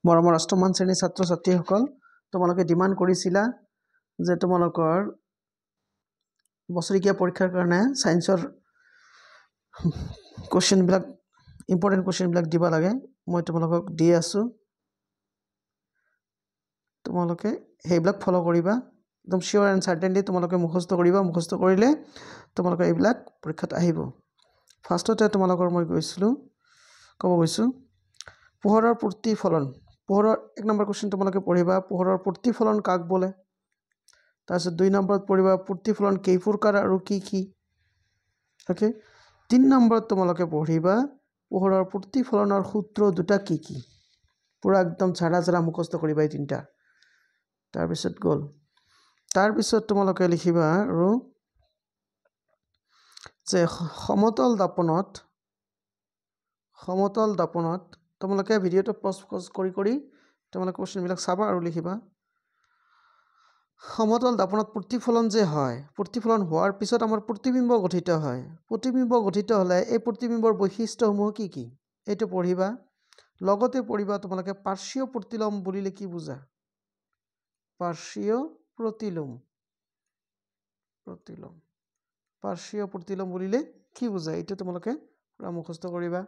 মৰমৰ অষ্টমমান শ্ৰেণীৰ ছাত্ৰ ছাত্ৰীসকল তোমালোকে ডিমান্ড কৰিছিলা যে তোমালোকৰ বছৰীয়া পৰীক্ষাৰ কাৰণে সায়েন্সৰ কোশ্চেন বিলাক ইম্পৰ্টেন্ট কোশ্চেন বিলাক দিবা লাগে মই তোমালোকক দি আছো তোমালোকে হেইবিলাক ফলো কৰিবা একদম শিওৰ এণ্ড সাৰ্টেনলি তোমালোকে মুখস্থ কৰিবা মুখস্থ কৰিলে তোমালোকে এইবিলাক পৰীক্ষাত আহিব ফাৰ্ষ্টতে তোমালোকৰ মই ক'ব গৈছো পোহৰৰ প্ৰতিফলন পোহৰৰ এক নম্বৰ কোশ্চেন তোমালোকে পঢ়িবা পোহৰৰ প্ৰতিফলন কাক বোলে তাৰপিছত 2 নম্বৰত পঢ়িবা প্ৰতিফলন কেই প্ৰকাৰ আৰু কি কি ওকে 3 নম্বৰত তোমালোকে পঢ়িবা পোহৰৰ প্ৰতিফলনৰ সূত্ৰ দুটা কি কি পুৰা একদম ঝাড়া মুখস্থ কৰিবা এই তিনটা তাৰপিছত গল তাৰপিছত তোমালোকে লিখিবা আৰু যে সমতল দাপনত তোমালোকে ভিডিওটো পজ কৰি তোমালোকে কোশ্চেন বিলাক চাবা আৰু লিখিবা সমতল দাপনত প্ৰতিফলন যে হয় প্ৰতিফলন হোৱাৰ পিছত আমাৰ প্ৰতিবিম্ব গঠিত হয় প্ৰতিবিম্ব গঠিত হলে এই প্ৰতিবিম্বৰ বৈশিষ্ট্যসমূহ কি কি এইটো পঢ়িবা লগতে পঢ়িবা তোমালোকে পাৰ্শ্বীয় প্ৰতিলম্ব বুলিলে কি বুজা পাৰ্শ্বীয় প্ৰতিলম্ব বুলিলে কি বুজা এইটো তোমালোকে পুৰা মুখস্থ কৰিবা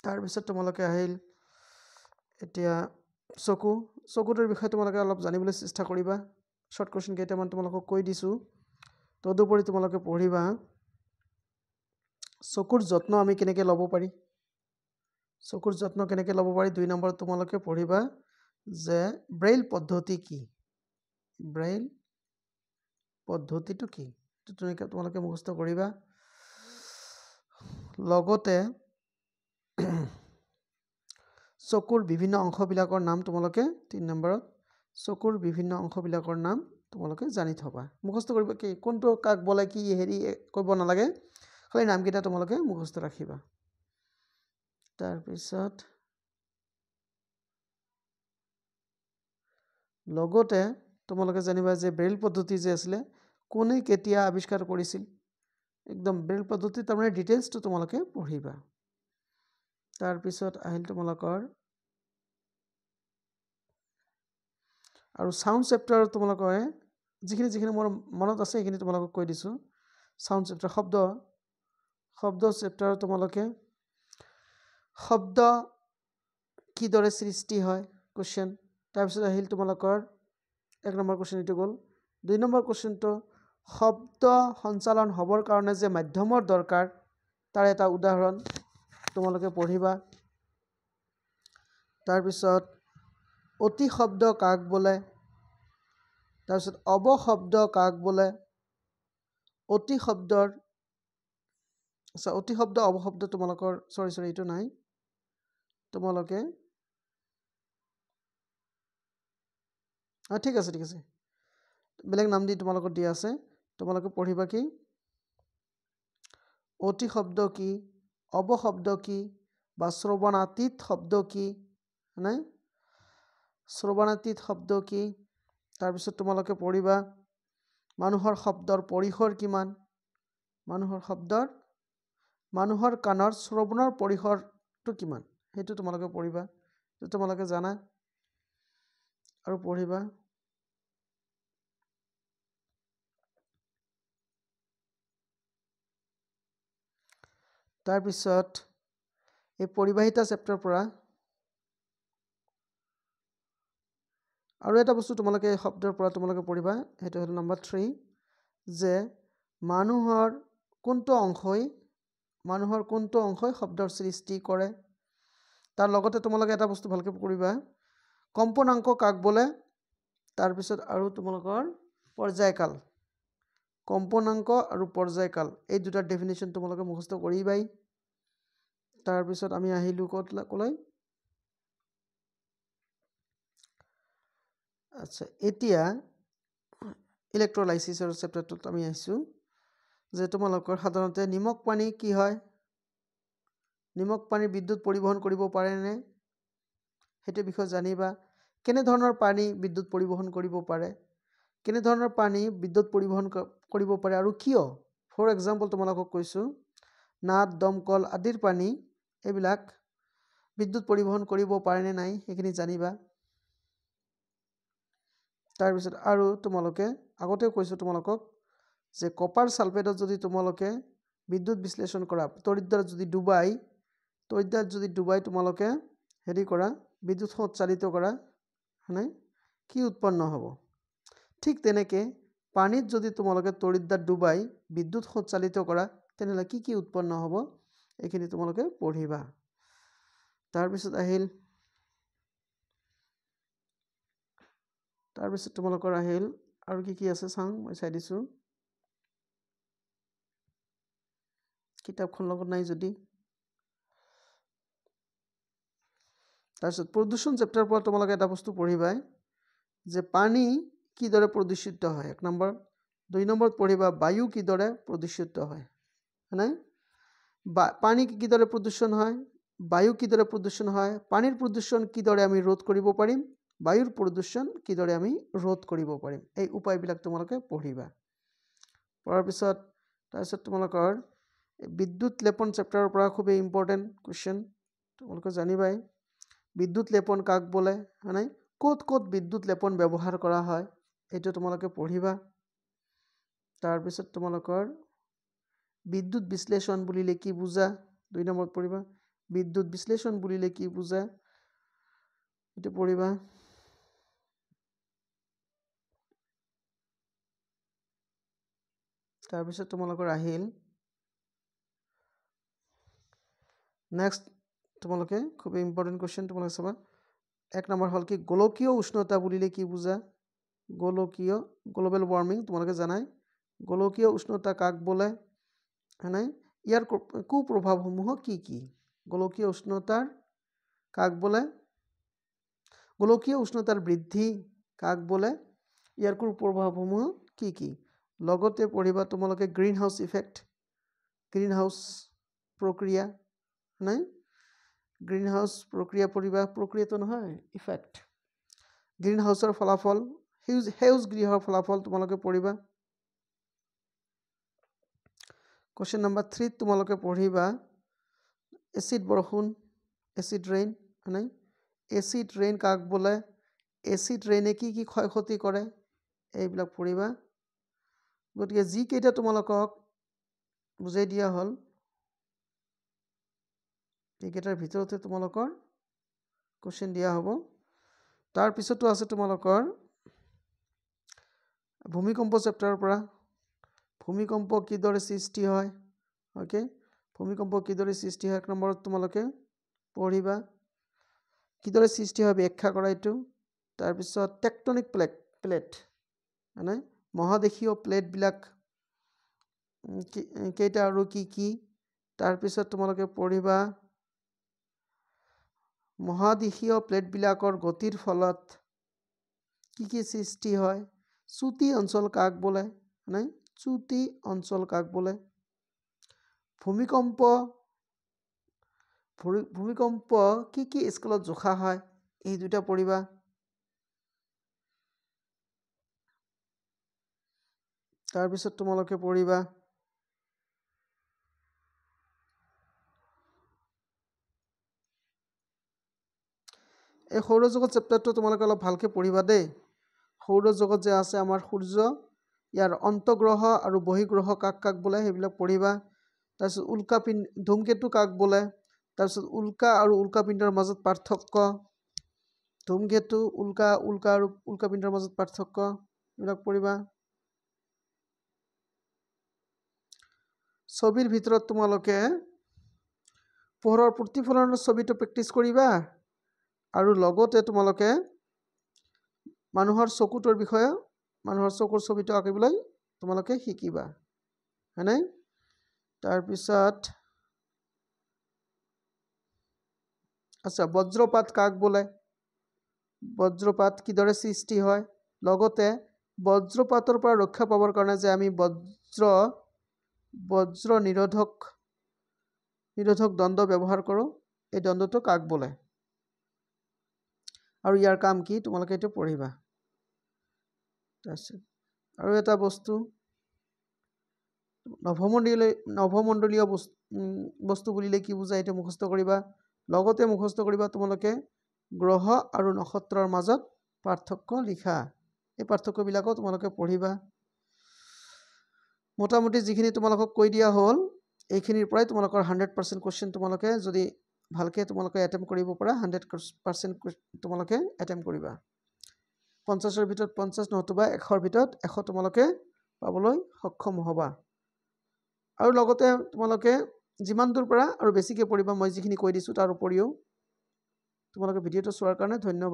তাৰ পিছত তোমালোকে আহিল এতিয়া চকুটোৰ বিষয়ে তোমালোকে অলপ জানিবলৈ চেষ্টা কৰিবা শৰ্ট কোশ্চেন কেইটামান তোমালোকক কৈ দিছো তদুপৰি তোমালোকে পঢ়িবা চকুৰ যত্ন আমি কেনেকৈ ল'ব পাৰি 2 নম্বৰত তোমালোকে পঢ়িবা যে ব্ৰেইল পদ্ধতি কি ব্ৰেইল পদ্ধতিটো কি তোমালোকে মুখস্থ কৰিবা লগতে চকুৰ বিভিন্ন অংশবিলাকৰ নাম তোমালোকে 3 নম্বৰত চকুৰ বিভিন্ন অংশবিলাকৰ নাম তোমালোকে জানি থবা মুখস্থ কৰিবা কি কোনটো কাক বলে কি হেৰি কইব নালাগে খালি নামকেইটা তোমালোকে মুখস্থ ৰাখিবা তাৰ পিছত লগতে তোমালোকে জানিবা যে ব্ৰেইল পদ্ধতি যে আছিল কোনে কেতিয়া আৱিষ্কাৰ কৰিছিল একদম ব্ৰেইল পদ্ধতি তাৰমানে ডিটেইলছটো তোমালোকে পঢ়িবা তাৰ পিছত আহিল তোমালোকৰ আৰু সাউন্ড চেপ্টাৰ তোমালোকে যিখিনি মোৰ মনত আছে এইখিনি তোমালোকক কৈ দিছো সাউন্ড চেপ্টাৰ শব্দ চেপ্টাৰ তোমালোকে শব্দ কি দৰে সৃষ্টি হয় কোশ্চেন তাৰ পিছত আহিল তোমালোকৰ 1 নম্বৰ কোশ্চেন এটো গল 2 নম্বৰ কোশ্চেনটো শব্দ সঞ্চালন হবৰ কাৰণে যে মাধ্যমৰ দৰকাৰ তাৰ এটা উদাহৰণ তোমালোকে পঢ়িবা তাৰ পিছত অতি শব্দ কাক বোলে তাৰ পিছত অবশব্দ কাক বোলে অতি শব্দ অবশব্দ তোমালোকৰ সৰি এটো নাই তোমালোকে ঠিক আছে বেলেগ নাম দি তোমালোকৰ দিয়া আছে তোমালোকে পঢ়িবা কি অতি শব্দ কি অবশব্দ কি বা শ্ৰৱণাতীত শব্দ কি নাই শ্ৰৱণাতীত শব্দ কি তাৰ পিছত তোমালোকে পঢ়িবা মানুহৰ শব্দৰ পৰিসৰ কিমান মানুহৰ কাণৰ শ্ৰৱণৰ পৰিসৰটো কিমান হেতু তোমালোকে পঢ়িবা তোমালোকে জানা আৰু পঢ়িবা তাৰ পিছত এই পৰিবাহিতা চেপ্টাৰ পৰা আৰু এটা বস্তু তোমালোকে শব্দৰ পৰা তোমালোকে পঢ়িবা হেতু হল নম্বৰ 3 যে মানুহৰ কোনটো অংশই শব্দৰ সৃষ্টি কৰে তাৰ লগতে তোমালোকে এটা বস্তু ভালকে পঢ়িবা কম্পনাংক কাক বোলে তাৰ পিছত আৰু তোমালোকৰ পৰ্যায়কাল কম্পনাংক আৰু পৰ্যায়কাল এই দুটা ডেফিনিশ্যন তোমালোকে মুখস্থ কৰিবাই তাৰ পিছত আমি আহিলো কলৈ আচ্ছা এতিয়া ইলেক্ট্ৰোলাইসিসৰ চেপ্টাৰটোত আমি আহিছো যে তোমালোকৰ সাধাৰণতে নিমখ পানী কি হয় নিমখ পানী বিদ্যুৎ পৰিবহন কৰিব পাৰে নে হেতু বিষয় জানিবা কেনে ধৰণৰ পানী বিদ্যুৎ পৰিবহন কৰিব পাৰে কেনে ধৰণৰ পানী বিদ্যুৎ পৰিবহন কৰিব পাৰে আৰু কিয় ফৰ এক্সাম্পল তোমালোকক কৈছো নাদ দমকল আদিৰ পানী এইবিলাক বিদ্যুৎ পৰিবহন কৰিব পাৰে নে নাই সেইখিনি জানিবা তাৰপিছত আৰু তোমালোকে আগতে কৈছো তোমালোকক যে কপাৰ সালফেটত যদি তোমালোকে বিদ্যুৎ বিশ্লেষণ কৰা তড়িৎদ্বাৰ যদি ডুবাই তোমালোকে হেৰি কৰা বিদ্যুৎ সঞ্চালিত কৰা মানে কি উৎপন্ন হ'ব ঠিক তেনেকে পানীত যদি তোমালোকে তড়িৎদ্বাৰ ডুবাই বিদ্যুৎ সঞ্চালিত কৰা তেনেহলে কি উৎপন্ন হ'ব এইখিনি তোমালোকে পঢ়িবা তাৰপিছত তোমালোকৰ আহিল আৰু কি আছে চাং মই চাই দিছো কিতাপখন লগত নাই যদি তাৰপিছত প্ৰদূষণ চেপ্টাৰৰ পৰা তোমালোকে এটা বস্তু পঢ়িবা যে পানী কিদৰে প্ৰদূষিত হয় 1 নম্বৰ 2 নম্বৰত পঢ়িবা বায়ু কিদৰে প্ৰদূষিত হয় মানে পানী কিদৰে প্ৰদূষণ হয় বায়ু কিদৰে প্ৰদূষণ হয় পানীৰ প্ৰদূষণ কিদৰে আমি ৰোধ কৰিব পাৰিম বায়ুৰ প্ৰদূষণ কিদৰে আমি ৰোধ কৰিব পাৰিম এই উপায়বিলাক তোমালোকে পঢ়িবা পঢ়াৰ পিছত তাৰপিছত তোমালোকৰ বিদ্যুৎ লেপন চেপ্টাৰৰ পৰা খুব ইম্পৰ্টেন্ট কোৱেশ্চন তোমালোকে জানিবাই বিদ্যুৎ লেপন কাক বলে মানে ক'ত বিদ্যুৎ লেপন ব্যৱহাৰ কৰা হয় এইটো তোমালোকে পঢ়িবা তাৰপিছত তোমালোকৰ বিদ্যুৎ বিশ্লেষণ বুলিলে কি বুজা 2 নম্বৰত পঢ়িবা বিদ্যুৎ বিশ্লেষণ বুলিলে কি বুজা এটো পঢ়িবা তাৰপিছত তোমালোকৰ আহিল নেক্সট তোমালোকে খুব ইম্পৰ্টেন্ট কোৱেশ্চন তোমালোকে চাবা 1 নম্বৰ হল কি গোলকীয় উষ্ণতা বুলিলে কি বুজা গোলকীয় গ্লোবাল ওয়াৰ্মিং তোমালোকে জানাই গোলকীয় উষ্ণতা কাক বলে মানে ইয়াৰ কুপ্ৰভাৱসমূহ কি গোলকীয় উষ্ণতাৰ কাক বলে গোলকীয় উষ্ণতাৰ বৃদ্ধি কাক বলে ইয়াৰ কুপ্ৰভাৱসমূহ কি লগতে পঢ়িবা তোমালোকে গ্ৰীন হাউস ইফেক্ট গ্ৰীন হাউস প্ৰক্ৰিয়া নাই গ্ৰীন হাউস প্ৰক্ৰিয়া পঢ়িবা প্ৰক্ৰিয়াটো নহয় ইফেক্ট গ্ৰীন হাউসৰ ফলাফল সেউজ গৃহৰ ফলাফল তোমালোকে পঢ়িবা কোৱেশ্চন নম্বৰ 3 তোমালোকে পঢ়িবা এসিড বৰষুণ এসিড ৰেইন মানে এসিড ৰেইন কাক বলে এসিড ৰেইনে কি ক্ষয়ক্ষতি কৰে এইবিলাক পঢ়িবা গতিকে যি কেইটা তোমালোকক বুজাই দিয়া হল এইকেইটাৰ ভিতৰতে তোমালোকৰ কোৱেশ্চন দিয়া হ'ব তাৰ পিছতো আছে তোমালোকৰ ভূমিকম্প চেপ্টাৰৰ পৰা ভূমিকম্প কিদৰে সৃষ্টি হয় ওকে ভূমিকম্প কিদৰে সৃষ্টি হয় 1 নম্বৰত তোমালোকে পঢ়িবা কিদৰে সৃষ্টি হয় ব্যাখ্যা কৰা এইটো তাৰ পিছত টেকটনিক প্লেট মানে মহাদেশীয় প্লেট বিলাক কেইটা আৰু কি তাৰ পিছত তোমালোকে পঢ়িবা মহাদেশীয় প্লেট বিলাকৰ গতিৰ ফলত কি সৃষ্টি হয় চুটি অঞ্চল কাক বলে মানে চুটি অঞ্চল কাক বলে ভূমিকম্প কি স্কেলত জোখা হয় এই দুটা পঢ়িবা তাৰ পিছত তোমালোকে পঢ়িবা এই সৌৰজগত চেপ্টাৰটো তোমালোকে অলপ ভালকে পঢ়িবা দেই সৌৰজগত যে আছে আমাৰ সূৰ্য ইয়াৰ অন্তগ্ৰহ আৰু বহিগ্ৰহ কাক বলে সেইবিলাক পঢ়িবা তাৰপিছত উল্কাপিণ্ড ধূমকেতু কাক বলে তাৰপিছত উল্কা আৰু উল্কাপিণ্ডৰ মাজত পাৰ্থক্য ধূমকেতু উল্কা আৰু উল্কাপিণ্ডৰ মাজত পাৰ্থক্য এইবিলাক পঢ়িবা ছবিৰ ভিতৰত তোমালোকে পোহৰৰ প্ৰতিফলনৰ ছবিটো প্ৰেক্টিছ কৰিবা আৰু লগতে তোমালোকে মানুহৰ চকুটোৰ বিষয়ে মানুহৰ চকুৰ ছবিটো আঁকিবলৈ তোমালোকে শিকিবা হয়নে তাৰ পিছত আচ্ছা বজ্ৰপাত কাক বলে বজ্ৰপাত কিদৰে সৃষ্টি হয় লগতে বজ্ৰপাতৰ পৰা ৰক্ষা পাবৰ কাৰণে যে আমি বজ্ৰ নিৰোধক দণ্ড ব্যৱহাৰ কৰোঁ এই দণ্ডটো কাক বলে আৰু ইয়াৰ কাম কি তোমালোকে এটো পঢ়িবা আৰু এটা বস্তু নভমণ্ডলীয় বস্তু বুলিলে কি বুজায় এটো মুখস্থ কৰিবা লগতে মুখস্থ কৰিবা তোমালোকে গ্ৰহ আৰু নক্ষত্ৰৰ মাজত পাৰ্থক্য লিখা এই পাৰ্থক্যবিলাকো তোমালোকে পঢ়িবা মোটামুটি যিখিনি তোমালোকক কৈ দিয়া হ'ল এইখিনিৰ পৰাই তোমালোকৰ 100% কোৱেশ্চন তোমালোকে যদি ভালকে তোমালোকে এটেম্প কৰিব পাৰা 100% তোমালোকে এটেম্প কৰিবা 50ৰ ভিতৰত 50 নতুবা 100ৰ ভিতৰত 100 তোমালোকে পাবলৈ সক্ষম হ'বা আৰু লগতে তোমালোকে যিমান দূৰ পৰা আৰু বেছিকে পঢ়িবা মই যিখিনি কৈ দিছো তাৰ উপৰিও তোমালোকে ভিডিঅটো চোৱাৰ কাৰণে ধন্যবাদ